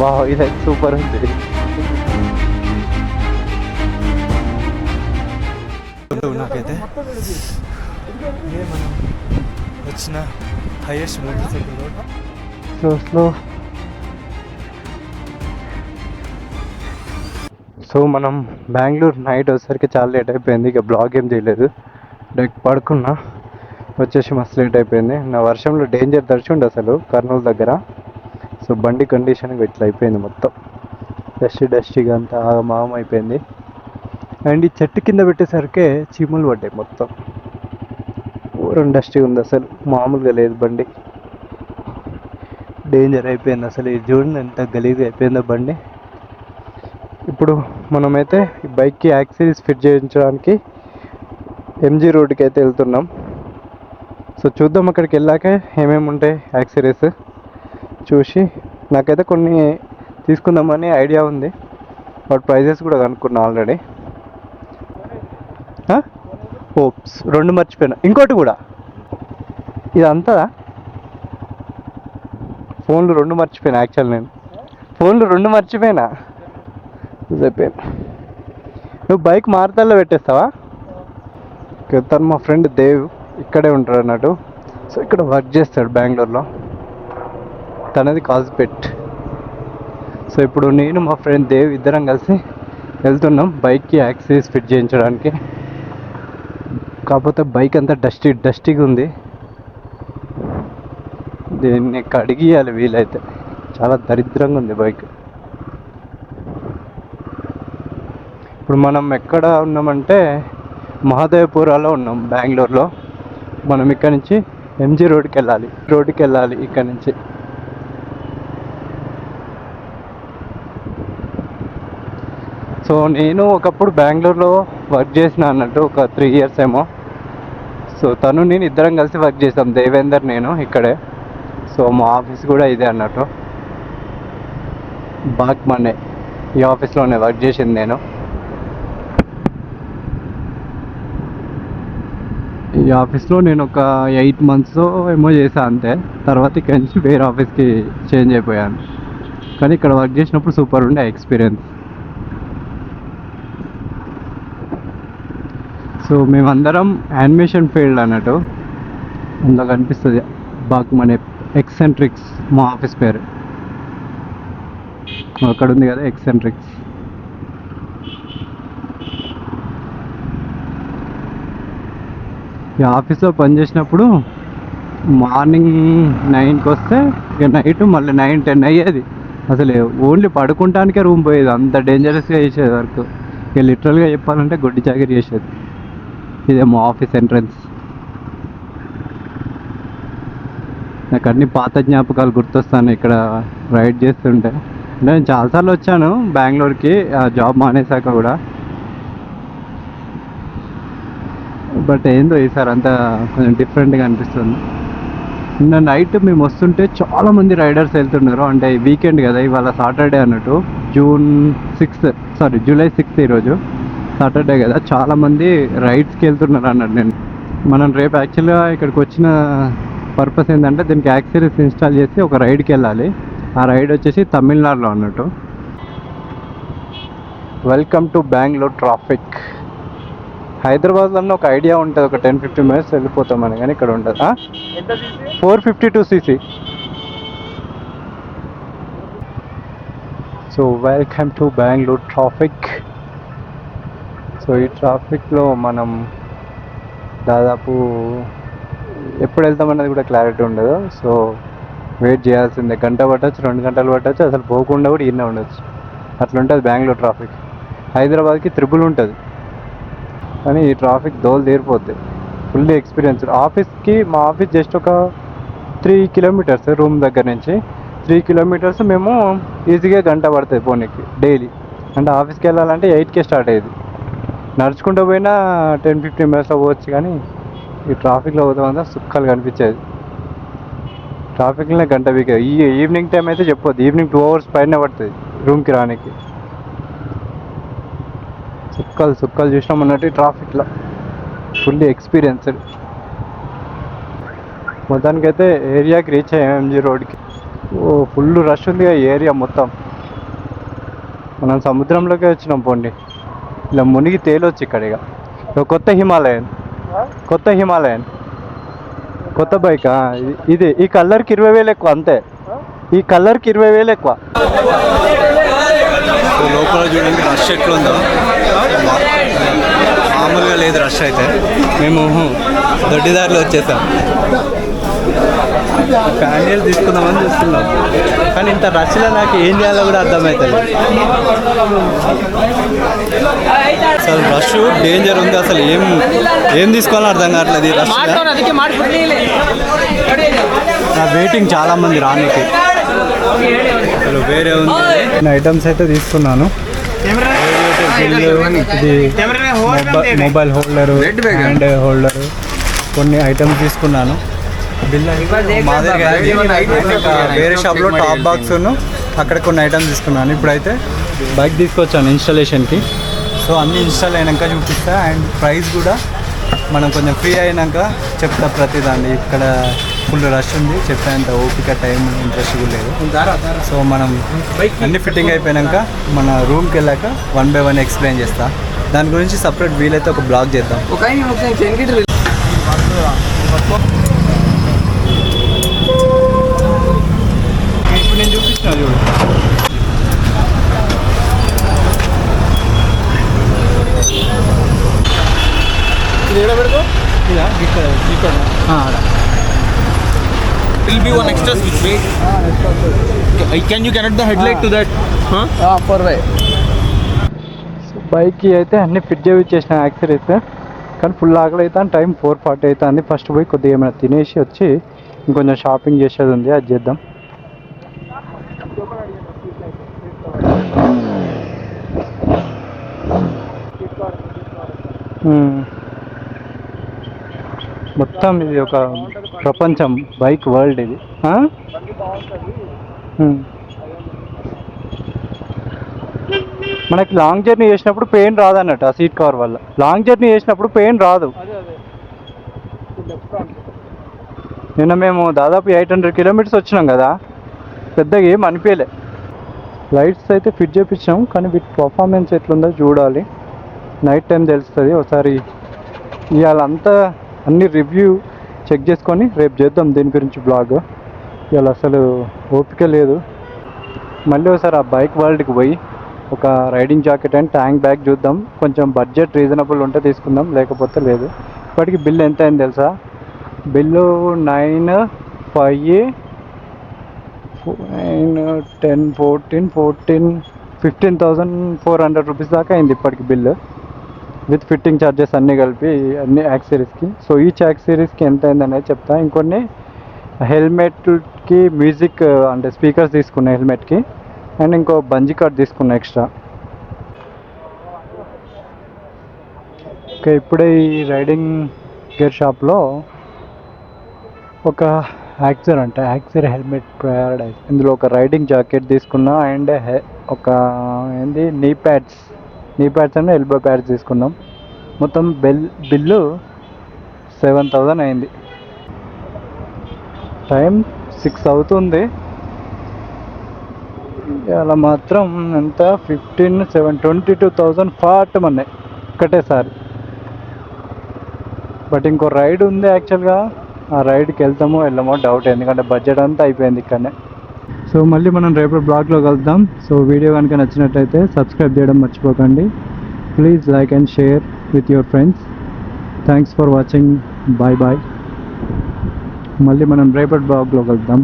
Wow, ఇదైతే super ఉంది. నాకైతే మనం వచ్చిన highest motor cycle road. Slow slow. So మనం బెంగళూరు నైట్ వచ్చేసరికి చాలా లేట్ అయిపోయింది. ఇక బ్లాగ్ ఏం చేయలేదు, డైరెక్ట్ పడుకున్నా. వచ్చేసి మస్తు లేట్ అయిపోయింది. నా వర్షంలో డేంజర్ దర్శిండు అసలు కర్నూలు దగ్గర. సో బండి కండిషన్ ఇట్లా అయిపోయింది, మొత్తం డస్టీగా అంతా ఆగమాగం అయిపోయింది. అండ్ ఈ చెట్టు కింద పెట్టేసరికి చీమలు పడ్డాయి, మొత్తం ఊరం డస్టీగా ఉంది అసలు, మామూలుగా లేదు బండి. డేంజర్ అయిపోయింది అసలు. ఇది చూడండి ఎంత గలీజ్గా అయిపోయిందో బండి. ఇప్పుడు మనమైతే ఈ బైక్కి యాక్సరీస్ ఫిట్ చేయించడానికి ఎంజీ రోడ్డుకి అయితే వెళ్తున్నాం. సో చూద్దాం అక్కడికి వెళ్ళాక ఏమేమి ఉంటాయి యాక్సరీస్ చూసి. నాకైతే కొన్ని తీసుకుందామని ఐడియా ఉంది, బట్ ప్రైజెస్ కూడా కనుక్కున్నా ఆల్రెడీ. ఓప్స్ 2 మర్చిపోయినా, ఇంకోటి కూడా. ఇదంతా ఫోన్లు 2 మర్చిపోయినా. యాక్చువల్ నేను ఫోన్లు 2 మర్చిపోయినా. చెప్పాను, నువ్వు బైక్ మారుతాల్లో పెట్టేస్తావా? తను మా ఫ్రెండ్ దేవ్ ఇక్కడే ఉంటాడు అన్నట్టు. సో ఇక్కడ వర్క్ చేస్తాడు బెంగళూరులో. తనది కాజ్పేట్. సో ఇప్పుడు నేను మా ఫ్రెండ్ దేవ్ ఇద్దరం కలిసి వెళ్తున్నాం బైక్కి యాక్సరీస్ ఫిట్ చేయించడానికి. కాకపోతే బైక్ అంతా డస్టీగా ఉంది. దీన్ని కడిగియాలి వీలైతే. చాలా దరిద్రంగా ఉంది బైక్. ఇప్పుడు మనం ఎక్కడ ఉన్నామంటే మహాదేవపురాలో ఉన్నాం బెంగళూరులో. మనం ఇక్కడ నుంచి ఎంజీ రోడ్కి వెళ్ళాలి ఇక్కడ నుంచి. సో నేను ఒకప్పుడు బెంగళూరులో వర్క్ చేసిన అన్నట్టు, ఒక 3 years ఏమో. సో తను నేను ఇద్దరం కలిసి వర్క్ చేసాం, దేవేందర్ నేను ఇక్కడే. సో మా ఆఫీస్ కూడా ఇదే అన్నట్టు, బాగ్మనే. ఈ ఆఫీస్లోనే వర్క్ చేసింది నేను. ఈ ఆఫీస్లో నేను ఒక 8 months ఏమో చేశాను అంతే. తర్వాత ఇక్కడి నుంచి వేరే ఆఫీస్కి చేంజ్ అయిపోయాను. కానీ ఇక్కడ వర్క్ చేసినప్పుడు సూపర్ ఉండే ఎక్స్పీరియన్స్. సో మేమందరం యానిమేషన్ ఫీల్డ్ అన్నట్టు. అందులో కనిపిస్తుంది బాగ్మనే ఎక్సెంట్రిక్స్ మా ఆఫీస్ పేరు. అక్కడ ఉంది కదా ఎక్సెంట్రిక్స్. ఈ ఆఫీస్లో పనిచేసినప్పుడు మార్నింగ్ 9కి వస్తే ఇక నైట్ మళ్ళీ 9-10 అయ్యేది. అసలు ఓన్లీ పడుకుంటానికే రూమ్ పోయేది, అంత డేంజరస్గా చేసేది వర్క్. ఇక లిటరల్గా చెప్పాలంటే గొడ్డి చాకరీ చేసేది. ఇదే మా ఆఫీస్ ఎంట్రన్స్. నాకు అన్ని పాత జ్ఞాపకాలు గుర్తొస్తాను ఇక్కడ రైడ్ చేస్తుంటే. నేను చాలాసార్లు వచ్చాను బెంగళూరుకి జాబ్ మానేశాక కూడా, బట్ ఏందో ఈసారి అంతా కొంచెం డిఫరెంట్గా అనిపిస్తుంది. నిన్న నైట్ మేము వస్తుంటే చాలామంది రైడర్స్ వెళ్తున్నారు. అంటే వీకెండ్ కదా, ఇవాళ సాటర్డే అన్నట్టు. జూలై 6 ఈరోజు సాటర్డే కదా. చాలామంది రైడ్స్కి వెళ్తున్నారు అన్నట్టు. మనం రేపు యాక్చువల్గా ఇక్కడికి వచ్చిన పర్పస్ ఏంటంటే దీనికి యాక్సరీస్ ఇన్స్టాల్ చేసి ఒక రైడ్కి వెళ్ళాలి. ఆ రైడ్ వచ్చేసి తమిళనాడులో అన్నట్టు. Welcome to Bengaluru traffic. హైదరాబాద్లో ఒక ఐడియా ఉంటుంది, ఒక 10-15 minutes వెళ్ళిపోతామని. కానీ ఇక్కడ ఉండదు. 452cc. So welcome to Bengaluru traffic. So ఈ ట్రాఫిక్లో మనం దాదాపు ఎప్పుడు వెళ్తామన్నది కూడా క్లారిటీ ఉండదు. సో వెయిట్ చేయాల్సిందే. గంట పట్టచ్చు, 2 గంటలు పట్టచ్చు, అసలు పోకుండా కూడా ఈయనే ఉండొచ్చు. అట్లుంటుంది బెంగళూరు ట్రాఫిక్. హైదరాబాద్కి త్రిబుల్ ఉంటుంది, కానీ ఈ ట్రాఫిక్ దోలు తీరిపోద్ది. Fully experience. మా ఆఫీస్ జస్ట్ ఒక 3 kilometers రూమ్ దగ్గర నుంచి. 3 kilometers మేము ఈజీగా గంట పడుతుంది పోనీకి డైలీ. అంటే ఆఫీస్కి వెళ్ళాలంటే 8కే స్టార్ట్ అయ్యేది. నడుచుకుంటూ పోయినా 10-15 minutes పోవచ్చు. కానీ ఈ ట్రాఫిక్లో పోతామంతా సుక్కలు కనిపించేది. ట్రాఫిక్లోనే గంట వీక్. ఈ ఈవినింగ్ టైం అయితే చెప్పొద్దు, ఈవినింగ్ 2 hours పైన పడుతుంది రూమ్కి రానికి. సుక్కలు చూసినాం అన్నట్టు ట్రాఫిక్లో. Fully experienced. మొత్తానికైతే ఏరియాకి రీచ్ అయ్యాం ఎంజీ రోడ్కి. ఫుల్ రష్ ఉంది ఈ ఏరియా మొత్తం. మనం సముద్రంలోకే వచ్చినాం పోండి, ఇలా మునిగి తేలొచ్చు ఇక్కడ. ఇక కొత్త హిమాలయన్ కొత్త బైక్. ఇది ఈ కలర్కి 20,000 ఎక్కువ అంతే, ఈ కలర్కి 20,000 ఎక్కువ. లోపల చూడండి రష్ ఎట్లుందో, మామూలుగా లేదు రష్ అయితే. మేము దొడ్డిదారిలో వచ్చేసాం, క్యాండిల్ తీసుకుందామని చూస్తున్నాం, కానీ ఇంత రష్లో నాకు ఏం చేయాలో కూడా అర్థమవుతుంది. అసలు రష్ డేంజర్ ఉంది, అసలు ఏం తీసుకోవాలో అర్థం కావట్లేదు ఈ రష్. నా వెయిటింగ్ చాలా మంది రానికి. అసలు వేరే ఉంది. ఐటమ్స్ అయితే తీసుకున్నాను, ఇది మొబైల్ హోల్డరు, హ్యాండ్ హోల్డరు, కొన్ని ఐటమ్స్ తీసుకున్నాను. బిల్ మా దగ్గర వేరే షాప్లో టాప్ బాక్స్ అక్కడ కొన్ని ఐటమ్స్ తీసుకున్నాను. ఇప్పుడైతే బైక్ తీసుకొచ్చాను ఇన్స్టాలేషన్కి. సో అన్నీ ఇన్స్టాల్ అయినాక చూపిస్తా, అండ్ ప్రైస్ కూడా మనం కొంచెం ఫ్రీ అయినాక చెప్తా ప్రతిదాన్ని. ఇక్కడ ఫుల్ రష్ ఉంది, చెప్పేంత ఓపిక, టైం, ఇంట్రెస్ట్ కూడా లేదు. సో మనం అన్ని ఫిట్టింగ్ అయిపోయాక మన రూమ్కి వెళ్ళాక 1 by 1 ఎక్స్ప్లెయిన్ చేస్తా. దాని గురించి సపరేట్ వీలైతే ఒక బ్లాగ్ చేద్దాం. ఇప్పుడు నేను చూపించిన చూడు, will be one extra switch, right? Can you connect the headlight to that? For way. బైక్కి అయితే అన్ని ఫిట్ చేయించేసిన యాక్సరీస్, కానీ ఫుల్ ఆకలి అవుతాను. టైం 4:40 అవుతుంది. ఫస్ట్ పోయి కొద్దిగా ఏమైనా తినేసి వచ్చి ఇంకొంచెం షాపింగ్ చేసేది ఉంది, అది చేద్దాం. మొత్తం ఇది ఒక ప్రపంచం, బైక్ వరల్డ్ ఇది. మనకి లాంగ్ జర్నీ చేసినప్పుడు పెయిన్ రాదు అన్నట్టు, ఆ సీట్ కవర్ వల్ల. లాంగ్ జర్నీ చేసినప్పుడు పెయిన్ రాదు. నిన్న మేము దాదాపు 800 kilometers వచ్చినాం కదా, పెద్దగా ఏం అనిపించలే. లైట్స్ అయితే ఫిట్ చేయించాం, కానీ వీటి పర్ఫార్మెన్స్ ఎట్లుందో చూడాలి, నైట్ టైం తెలుస్తుంది. ఒకసారి ఇవాళ అంతా అన్ని రివ్యూ చెక్ చేసుకొని రేపు చేద్దాం దీని గురించి బ్లాగ్. ఇవాళ అసలు ఓపిక లేదు. మళ్ళీ ఒకసారి ఆ బైక్ వరల్డ్కి పోయి ఒక riding jacket and tank bag చూద్దాం. కొంచెం బడ్జెట్ రీజనబుల్ ఉంటే తీసుకుందాం, లేకపోతే లేదు. ఇప్పటికి బిల్ ఎంత అయింది తెలుసా? బిల్లు 9, 5, 9, 10, 14, 15,400 రూపీస్ దాకా అయింది ఇప్పటికి బిల్లు, విత్ ఫిట్టింగ్ ఛార్జెస్ అన్నీ కలిపి అన్ని యాక్సరీస్కి. సో ఈచ్ యాక్సరీస్కి ఎంత అయింది అనేది చెప్తా. ఇంకొన్ని హెల్మెట్కి మ్యూజిక్ అంటే స్పీకర్స్ తీసుకున్నా హెల్మెట్కి, అండ్ ఇంకో బంజీ కార్డ్ తీసుకున్నా ఎక్స్ట్రా. ఓకే, ఇప్పుడే ఈ రైడింగ్ గేర్ షాప్లో ఒక యాక్సర్ హెల్మెట్ ప్యారడైజ్, ఇందులో ఒక రైడింగ్ జాకెట్ తీసుకున్నా, అండ్ ఒక నీ ప్యాడ్స్ అండ్ ఎల్బో ప్యాడ్స్ తీసుకున్నాం. మొత్తం బిల్లు 7,000 అయింది. టైం 6 అవుతుంది. ఇలా మాత్రం ఎంత 15, 7, 22,000 ఫాట్ మన్నాయి ఒకటేసారి. బట్ ఇంకో రైడ్ ఉంది యాక్చువల్గా, ఆ రైడ్కి వెళ్ళమో డౌట్, ఎందుకంటే బడ్జెట్ అంతా అయిపోయింది ఇక్కడనే. సో మళ్ళీ మనం రేపటి బ్లాగ్లో కలుద్దాం. సో వీడియో కనుక నచ్చినట్లయితే సబ్స్క్రైబ్ చేయడం మర్చిపోకండి. Please like and share with your friends. Thanks for watching. Bye. మళ్ళీ మనం రేపటి బ్లాగ్లో కలుద్దాం.